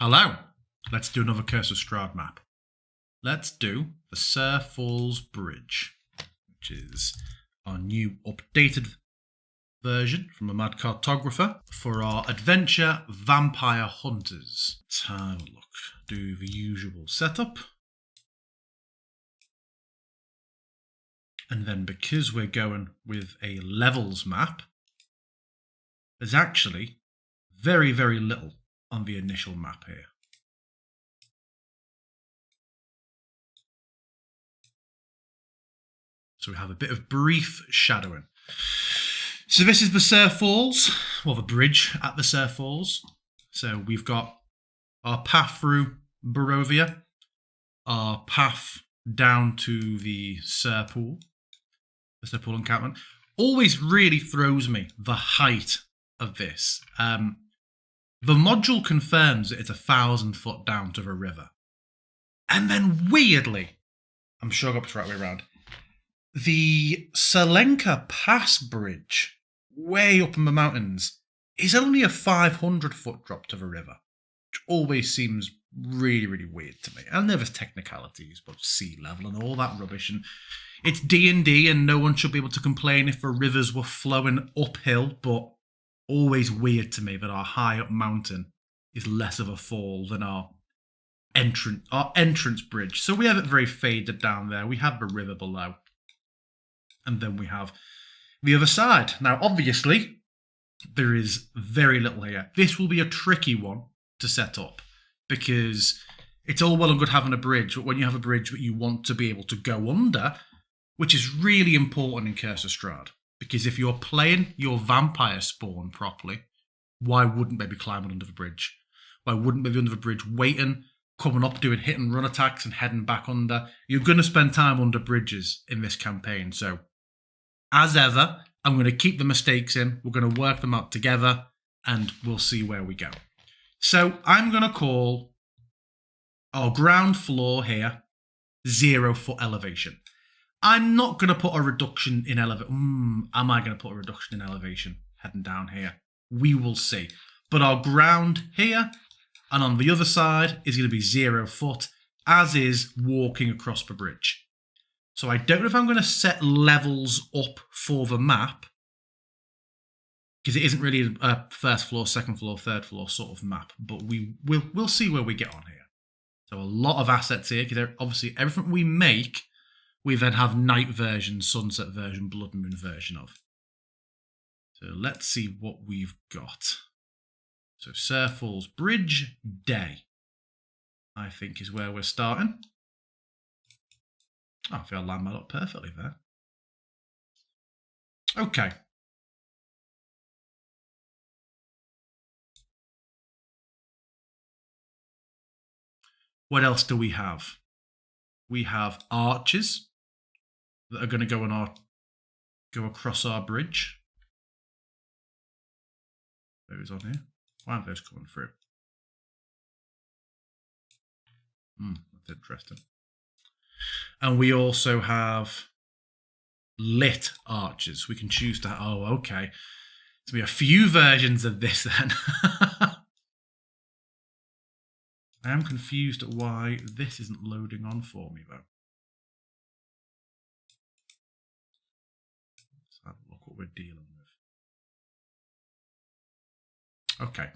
Hello. Let's do another Curse of Strahd map. Let's do the Tser Falls Bridge, which is our new updated version from a mad cartographer for our adventure vampire hunters. Let's have a look. Do the usual setup. And then because we're going with a levels map, there's actually very, very little on the initial map here. So we have a bit of brief shadowing. So this is the Tser Falls, well, the bridge at the Tser Falls. So we've got our path through Barovia, our path down to the Tser Pool, the Tser Pool encampment. Always really throws me the height of this. The module confirms that it's 1,000 foot down to the river. And then weirdly, I'm sure I got this right way around, the Selenka Pass Bridge, way up in the mountains, is only a 500 foot drop to the river, which always seems really, really weird to me. And there's technicalities, but sea level and all that rubbish. And it's D&D, and no one should be able to complain if the rivers were flowing uphill, but always weird to me that our high up mountain is less of a fall than our entrance bridge. So we have it very faded down there. We have the river below. And then we have the other side. Now, obviously, there is very little here. This will be a tricky one to set up because it's all well and good having a bridge, but when you have a bridge that you want to be able to go under, which is really important in Curse of Strahd, because if you're playing your vampire spawn properly, why wouldn't they be climbing under the bridge? Why wouldn't they be under the bridge waiting, coming up, doing hit and run attacks and heading back under? You're going to spend time under bridges in this campaign, so as ever, I'm going to keep the mistakes in. We're going to work them out together, and we'll see where we go. So I'm going to call our ground floor here 0 foot elevation. I'm not going to put a reduction in elevation. Am I going to put a reduction in elevation heading down here? We will see. But our ground here and on the other side is going to be 0 foot, as is walking across the bridge. So I don't know if I'm going to set levels up for the map, because it isn't really a first floor, second floor, third floor sort of map, but we'll see where we get on here. So a lot of assets here, because obviously everything we make, we then have night version, sunset version, blood moon version of. So let's see what we've got. So Tser Falls Bridge Day, I think, is where we're starting. Oh, I feel I lined that up perfectly there. Okay. What else do we have? We have arches that are going to go across our bridge. Those on here. Why aren't those coming through? That's interesting. And we also have lit arches. We can choose to... Oh, okay. So we have a few versions of this then. I am confused at why this isn't loading on for me, though. Let's have a look what we're dealing with. Okay.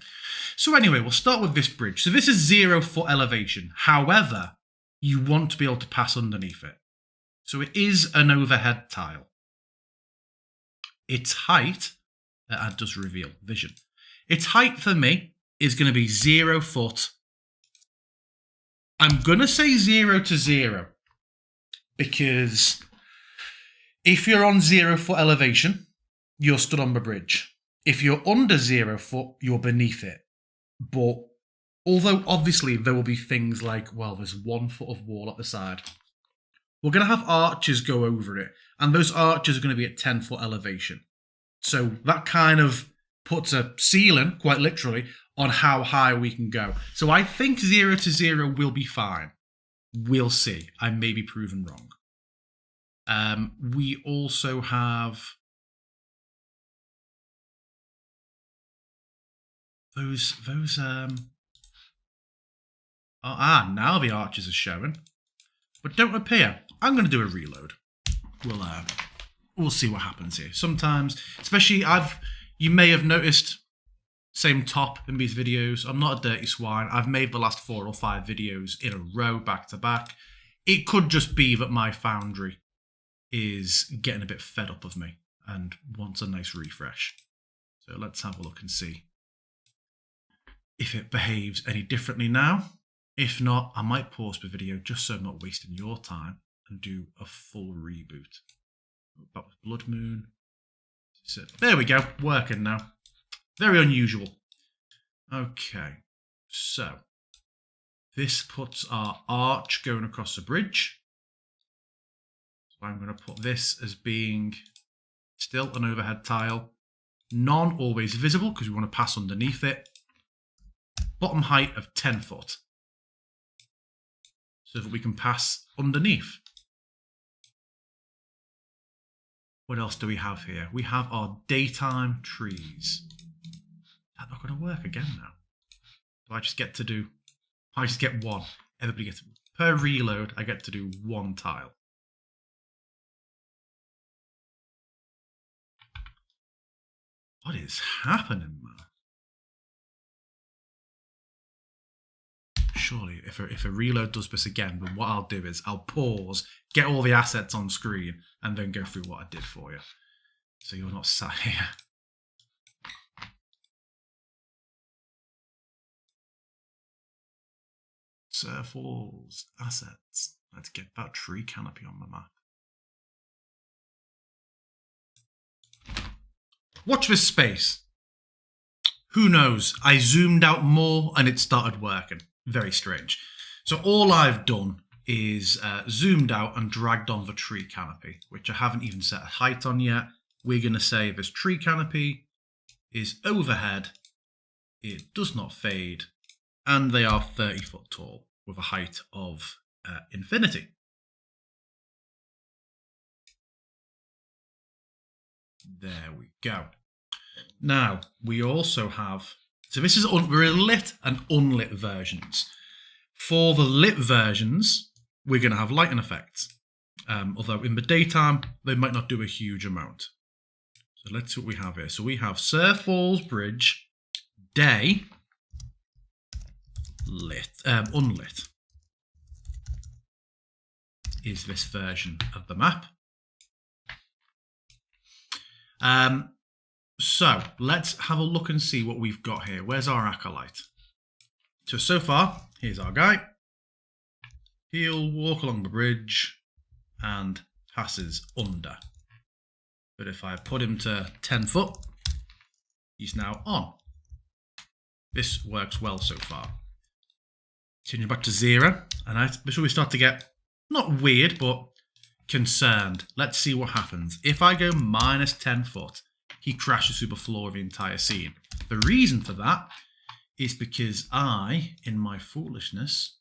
So anyway, we'll start with this bridge. So this is 0 foot elevation. However, you want to be able to pass underneath it. So it is an overhead tile. Its height, that does reveal vision. Its height for me is going to be 0 foot. I'm going to say 0 to 0 because if you're on 0 foot elevation, you're stood on the bridge. If you're under 0 foot, you're beneath it. But although obviously there will be things like, well, there's 1 foot of wall at the side. We're going to have arches go over it, and those arches are going to be at 10 foot elevation. So that kind of puts a ceiling, quite literally, on how high we can go. So I think 0 to 0 will be fine. We'll see. I may be proven wrong. We also have those Now the archers are showing, but don't appear. I'm going to do a reload. We'll see what happens here. Sometimes, especially you may have noticed, same top in these videos. I'm not a dirty swine. I've made the last 4 or 5 videos in a row, back to back. It could just be that my foundry is getting a bit fed up of me and wants a nice refresh. So let's have a look and see if it behaves any differently now. If not, I might pause the video just so I'm not wasting your time and do a full reboot. Back with Blood Moon. So, there we go, working now. Very unusual. Okay, so this puts our arch going across the bridge. So I'm going to put this as being still an overhead tile. None always visible because we want to pass underneath it. Bottom height of 10 foot. So that we can pass underneath. What else do we have here? We have our daytime trees. That's not going to work again now. Do I just get to do... I just get one. Everybody gets... Per reload, I get to do 1 tile. What is happening, man? Surely, if a reload does this again, then what I'll do is I'll pause, get all the assets on screen, and then go through what I did for you. So you're not sat here. Tser Falls, assets. Let's get that tree canopy on the map. Watch this space. Who knows? I zoomed out more and it started working. Very strange. So all I've done is zoomed out and dragged on the tree canopy, which I haven't even set a height on yet. We're going to say this tree canopy is overhead, it does not fade, and they are 30 foot tall with a height of infinity. There we go. Now, we also have... So this is we're in lit and unlit versions. For the lit versions, we're going to have lighting effects. Although in the daytime, they might not do a huge amount. So let's see what we have here. So we have Tser Falls Bridge, day, lit, unlit. Is this version of the map. So let's have a look and see what we've got here. Where's our acolyte? So far, here's our guy. He'll walk along the bridge and passes under. But if I put him to 10 foot, he's now on. This works well so far. Change back to 0, and this is where we start to get, not weird, but concerned. Let's see what happens. If I go minus 10 foot, he crashes through the floor of the entire scene. The reason for that is because I, in my foolishness,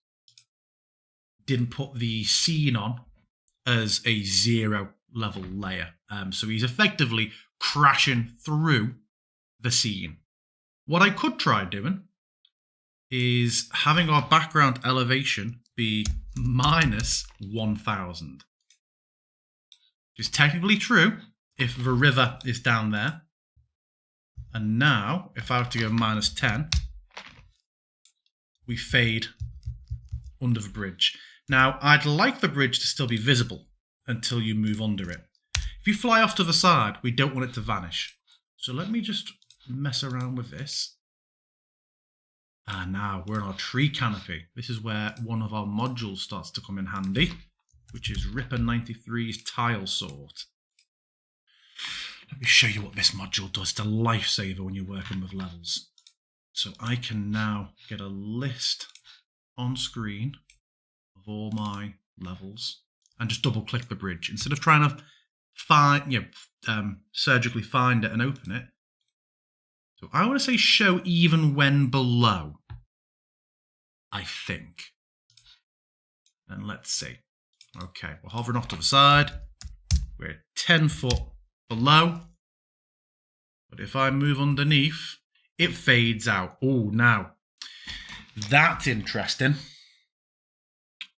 didn't put the scene on as a 0 level layer. So he's effectively crashing through the scene. What I could try doing is having our background elevation be minus 1000. Which is technically true if the river is down there. And now, if I were to go minus 10, we fade under the bridge. Now, I'd like the bridge to still be visible until you move under it. If you fly off to the side, we don't want it to vanish. So let me just mess around with this. Now we're on our tree canopy. This is where one of our modules starts to come in handy, which is Ripper 93's tile sort. Let me show you what this module does. It's a lifesaver when you're working with levels. So I can now get a list on screen of all my levels and just double click the bridge. Instead of trying to find, surgically find it and open it. So I want to say show even when below, I think. And let's see. Okay, we're hovering off to the side. We're 10 foot below. But if I move underneath, it fades out. Oh, now, that's interesting.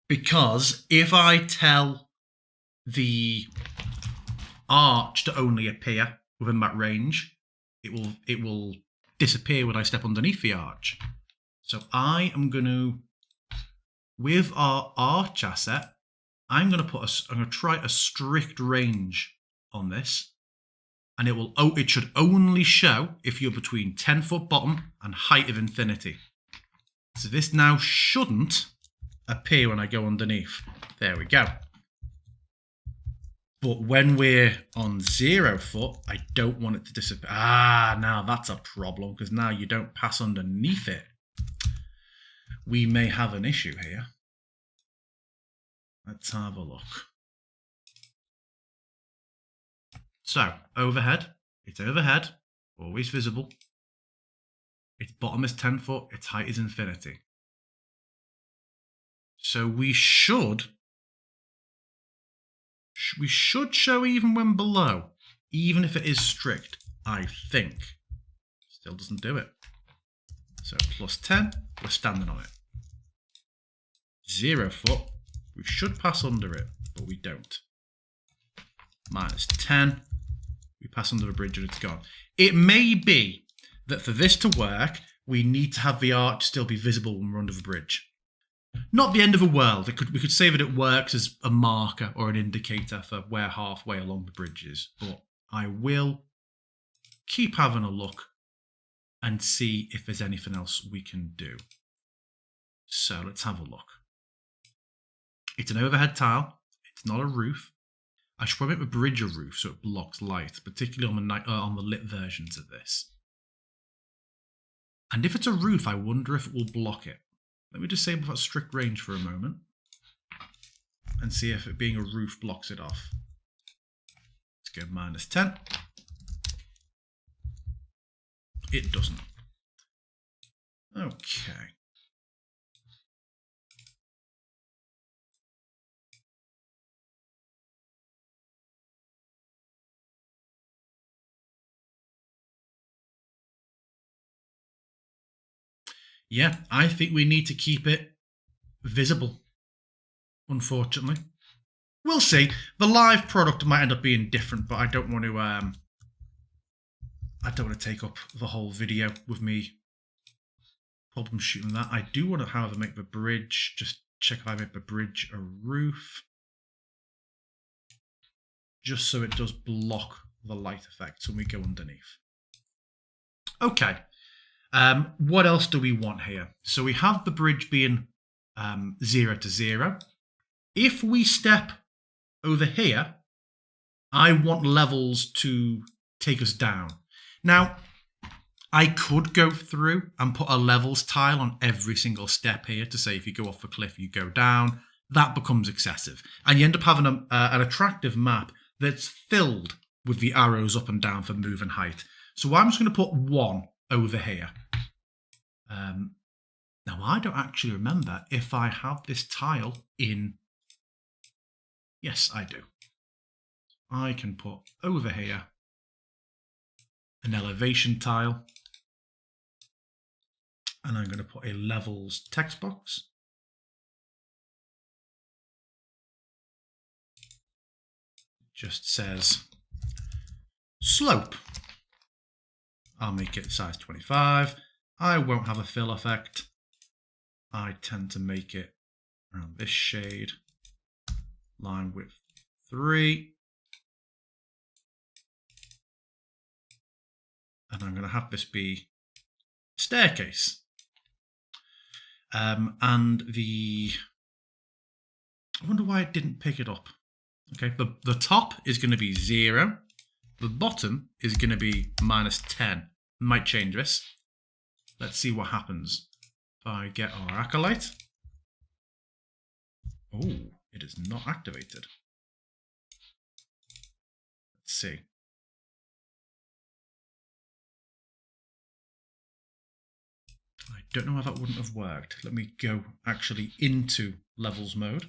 Because if I tell the arch to only appear within that range, it will disappear when I step underneath the arch. So I am going to, with our arch asset, I'm going to try a strict range on this, and it should only show if you're between 10-foot bottom and height of infinity. So this now shouldn't appear when I go underneath. There we go. But when we're on 0 foot, I don't want it to disappear. Now that's a problem, because now you don't pass underneath it. We may have an issue here. Let's have a look. So, overhead. It's overhead, always visible. Its bottom is 10 foot, its height is infinity. So we should show even when below, even if it is strict, I think. Still doesn't do it. So plus 10, we're standing on it. 0 foot, we should pass under it, but we don't. Minus 10, we pass under the bridge and it's gone. It may be that for this to work, we need to have the arch still be visible when we're under the bridge. Not the end of the world. We could say that it works as a marker or an indicator for where halfway along the bridge is. But I will keep having a look and see if there's anything else we can do. So let's have a look. It's an overhead tile. It's not a roof. I should probably make the bridge a roof so it blocks light, particularly on the lit versions of this. And if it's a roof, I wonder if it will block it. Let me disable that strict range for a moment and see if it being a roof blocks it off. Let's go minus 10. It doesn't. Okay. Yeah, I think we need to keep it visible, unfortunately. We'll see. The live product might end up being different, but I don't want to take up the whole video with me problem shooting that. I do want to, however, make the bridge, just check if I make the bridge a roof, just so it does block the light effects when we go underneath. Okay. What else do we want here? So we have the bridge being 0 to 0. If we step over here, I want levels to take us down. Now, I could go through and put a levels tile on every single step here to say if you go off the cliff, you go down. That becomes excessive. And you end up having an attractive map that's filled with the arrows up and down for move and height. So I'm just going to put 1 over here. Now, I don't actually remember if I have this tile in... Yes, I do. I can put over here an elevation tile. And I'm going to put a levels text box. It just says slope. I'll make it size 25. I won't have a fill effect. I tend to make it around this shade. Line width 3. And I'm going to have this be staircase. And I wonder why it didn't pick it up. Okay, the top is going to be 0. The bottom is going to be minus 10. Might change this. Let's see what happens. If I get our acolyte. Oh, it is not activated. Let's see. I don't know how that wouldn't have worked. Let me go actually into levels mode.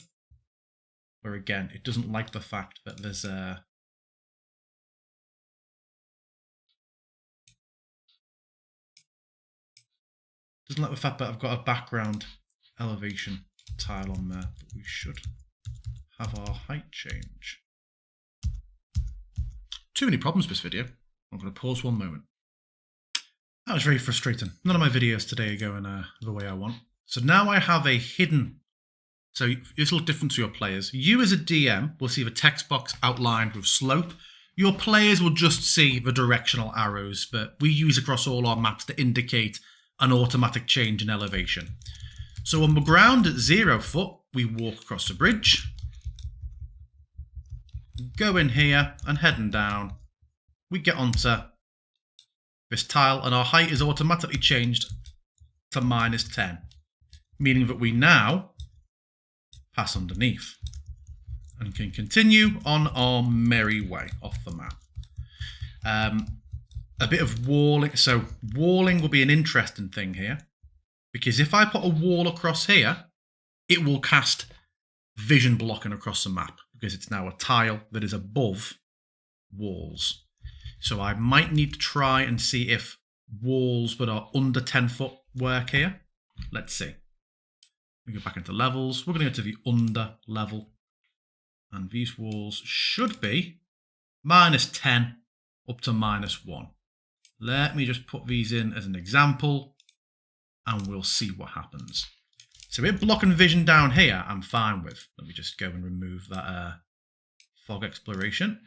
Where again, it doesn't like the fact that there's a... Doesn't like the fact that I've got a background elevation tile on there, but we should have our height change. Too many problems with this video. I'm going to pause one moment. That was very frustrating. None of my videos today are going the way I want. So now I have a hidden. So this will look different to your players. You as a DM will see the text box outlined with slope. Your players will just see the directional arrows that we use across all our maps to indicate an automatic change in elevation. So on the ground at 0 foot, we walk across the bridge. Go in here and heading down, we get onto this tile and our height is automatically changed to -10, meaning that we now pass underneath and can continue on our merry way off the map. A bit of walling. So walling will be an interesting thing here, because if I put a wall across here, it will cast vision blocking across the map, because it's now a tile that is above walls. So I might need to try and see if walls that are under 10 foot work here. Let's see. We go back into levels. We're going to go to the under level. And these walls should be -10 up to -1. Let me just put these in as an example and we'll see what happens. So it blocking vision down here, I'm fine with. Let me just go and remove that fog exploration.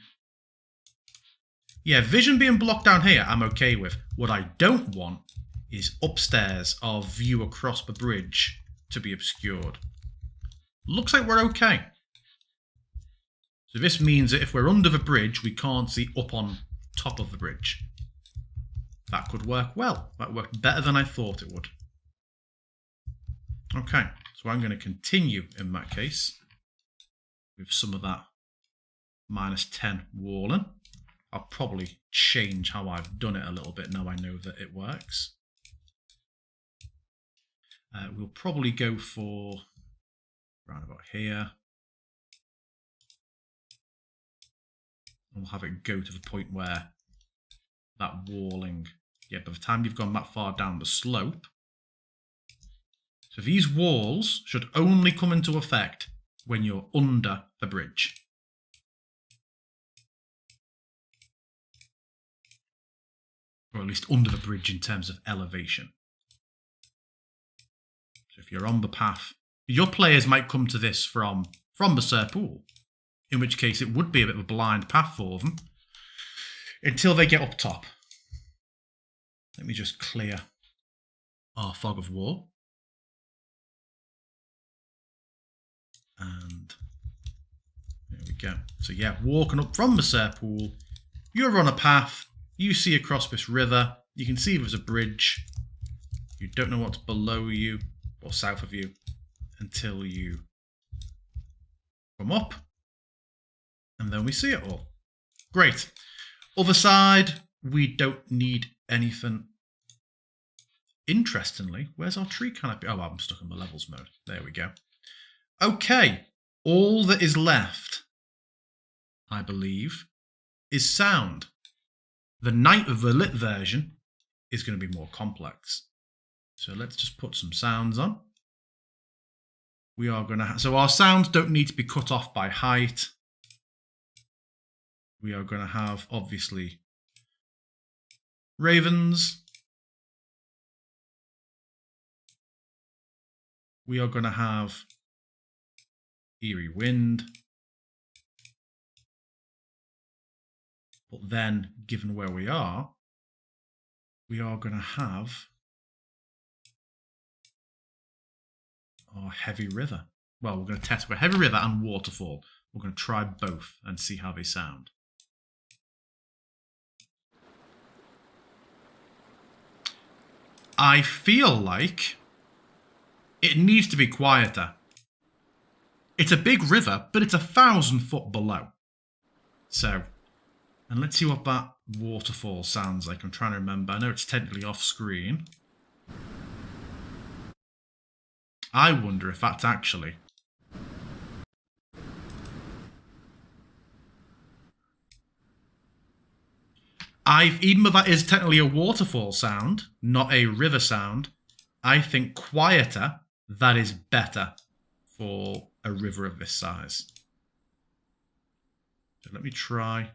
Yeah, vision being blocked down here, I'm okay with. What I don't want is upstairs, our view across the bridge to be obscured. Looks like we're okay. So this means that if we're under the bridge, we can't see up on top of the bridge. That could work well. That worked better than I thought it would. Okay, so I'm going to continue in that case with some of that -10 walling. I'll probably change how I've done it a little bit now I know that it works. We'll probably go for around about here. And we'll have it go to the point where that walling, yeah, by the time you've gone that far down the slope. So these walls should only come into effect when you're under the bridge. Or at least under the bridge in terms of elevation. So if you're on the path, your players might come to this from the Tser pool, in which case it would be a bit of a blind path for them until they get up top. Let me just clear our fog of war. And there we go. So yeah, walking up from the Tser pool, you're on a path. You see across this river, you can see there's a bridge. You don't know what's below you or south of you until you come up. And then we see it all. Great. Other side, we don't need anything. Interestingly, where's our tree canopy? Oh, I'm stuck in the levels mode. There we go. Okay. All that is left, I believe, is sound. The night of the lit version is going to be more complex. So let's just put some sounds on. We are going to so our sounds don't need to be cut off by height. We are going to have, obviously, ravens. We are going to have eerie wind. But then, given where we are going to have our heavy river. Well, we're going to test with heavy river and waterfall. We're going to try both and see how they sound. I feel like it needs to be quieter. It's a big river, but it's 1,000 foot below. So, and let's see what that waterfall sounds like. I'm trying to remember. I know it's technically off screen. I wonder if that's actually... even though that is technically a waterfall sound, not a river sound, I think quieter, that is better. for a river of this size. So let me try.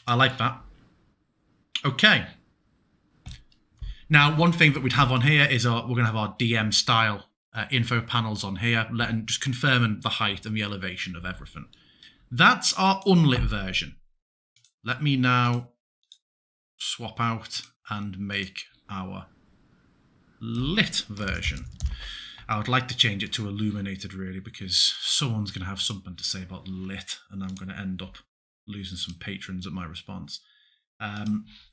I like that. Okay. Now, one thing that we'd have on here is we're going to have our DM style info panels on here, just confirming the height and the elevation of everything. That's our unlit version. Let me now swap out and make our lit version. I would like to change it to illuminated, really, because someone's going to have something to say about lit, and I'm going to end up losing some patrons at my response.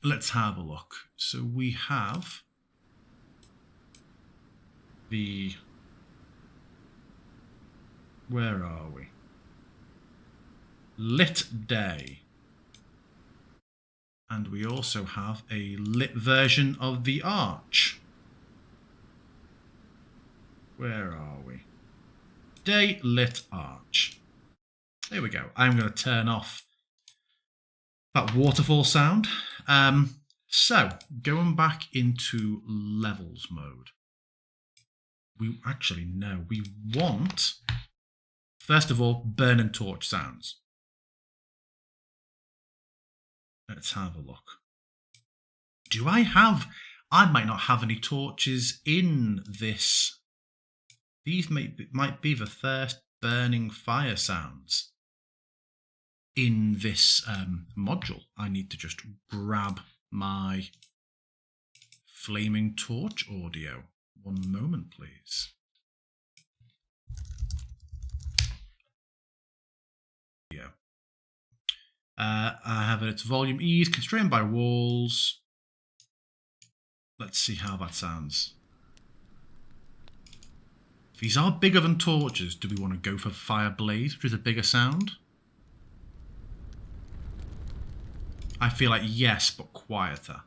Let's have a look. So we have the... Where are we? Lit day. And we also have a lit version of the arch. Where are we? Day lit arch. There we go. I'm going to turn off that waterfall sound. So, going back into levels mode. We actually, no, we want, first of all, burning torch sounds. Let's have a look. Do I might not have any torches in this. These might be the first burning fire sounds in this module. I need to just grab my flaming torch audio. One moment, please. Yeah. I have its volume ease, constrained by walls. Let's see how that sounds. These are bigger than torches. Do we want to go for fire blaze, which is a bigger sound? I feel like yes, but quieter.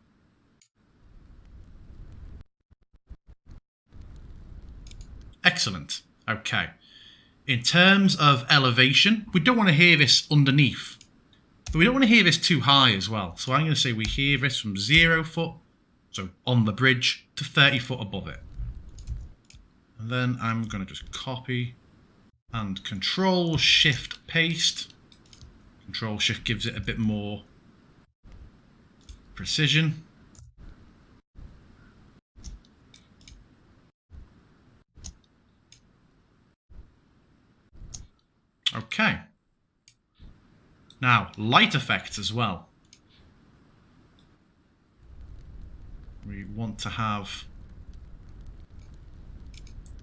Excellent. Okay. In terms of elevation, we don't want to hear this underneath. But we don't want to hear this too high as well. So I'm going to say we hear this from 0 foot, so on the bridge, to 30 foot above it. And then I'm going to just copy and Control Shift paste. Control Shift gives it a bit more precision. Okay. Now, light effects as well. We want to have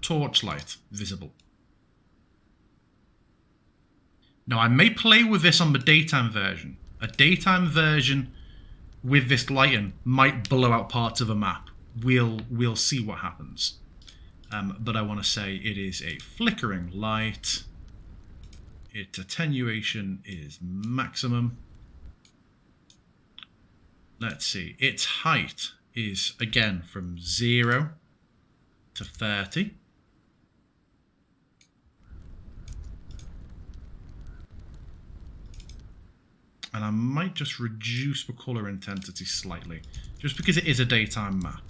torchlight visible. Now, I may play with this on the daytime version. A daytime version with this lighting might blow out parts of a map. We'll see what happens. But I want to say it is a flickering light. Its attenuation is maximum. Let's see. Its height is, again, from 0 to 30. And I might just reduce the colour intensity slightly, just because it is a daytime map.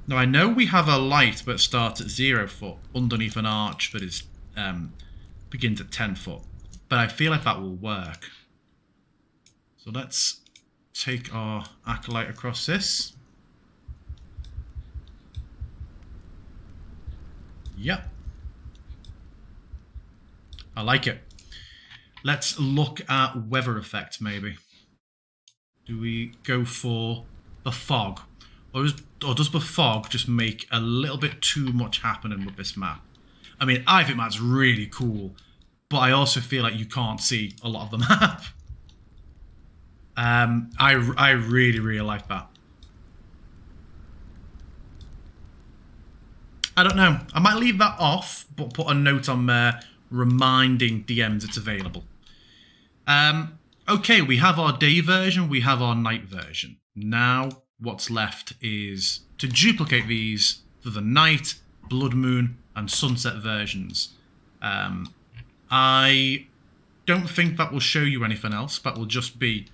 Now I know we have a light that starts at 0 foot underneath an arch that is begins at 10 foot, but I feel like that will work. So let's take our acolyte across this. Yep. I like it. Let's look at weather effect, maybe. Do we go for the fog? Or does the fog just make a little bit too much happening with this map? I mean, I think that's really cool, but I also feel like you can't see a lot of the map. I really, really like that. I don't know. I might leave that off, but put a note on there reminding DMs it's available. Okay, we have our day version, we have our night version. Now, what's left is to duplicate these for the night, blood moon, and sunset versions. I don't think that will show you anything else. That will just be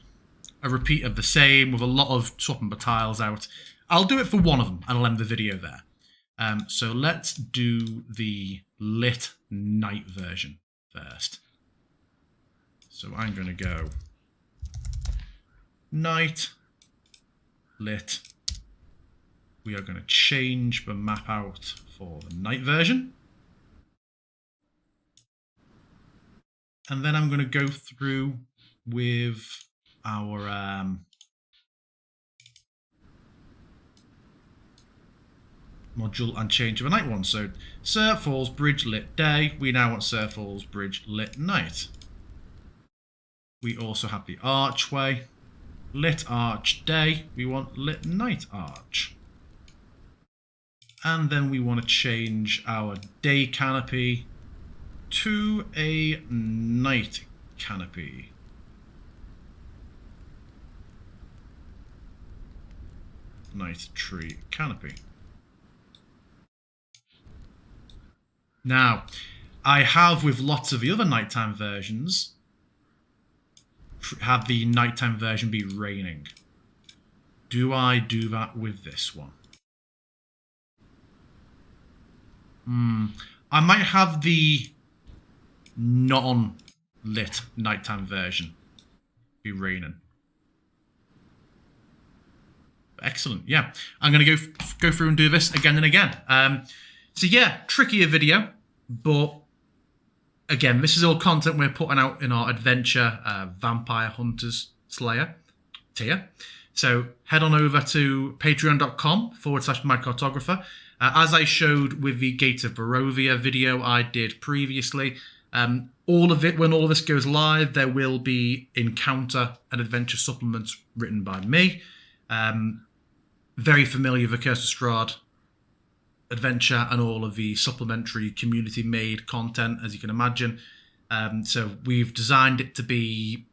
a repeat of the same with a lot of swapping the tiles out. I'll do it for one of them and I'll end the video there. So let's do the lit night version first. So I'm going to go night, lit. We are going to change the map out for the night version. And then I'm going to go through with our module and change to a night one. So Tser Falls Bridge lit day. We now want Tser Falls Bridge lit night. We also have the archway. Lit arch day. We want lit night arch. And then we want to change our day canopy to a night canopy. Night tree canopy. Now, I have with lots of the other nighttime versions, have the nighttime version be raining. Do I do that with this one? I might have the non-lit nighttime version be raining. Excellent. Yeah, I'm going to go through and do this again and again. So yeah, trickier video, but again, this is all content we're putting out in our adventure Vampire Hunters Slayer tier. So head on over to patreon.com/mycartographer. As I showed with the Gate of Barovia video I did previously, all of it, when all of this goes live, there will be encounter and adventure supplements written by me. Very familiar with the Curse of Strahd adventure and all of the supplementary community-made content, as you can imagine. So we've designed it to be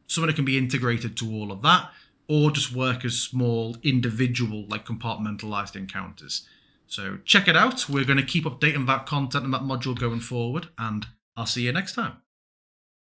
something that can be integrated to all of that, or just work as small, individual, like compartmentalized encounters. So check it out. We're going to keep updating that content and that module going forward, and I'll see you next time.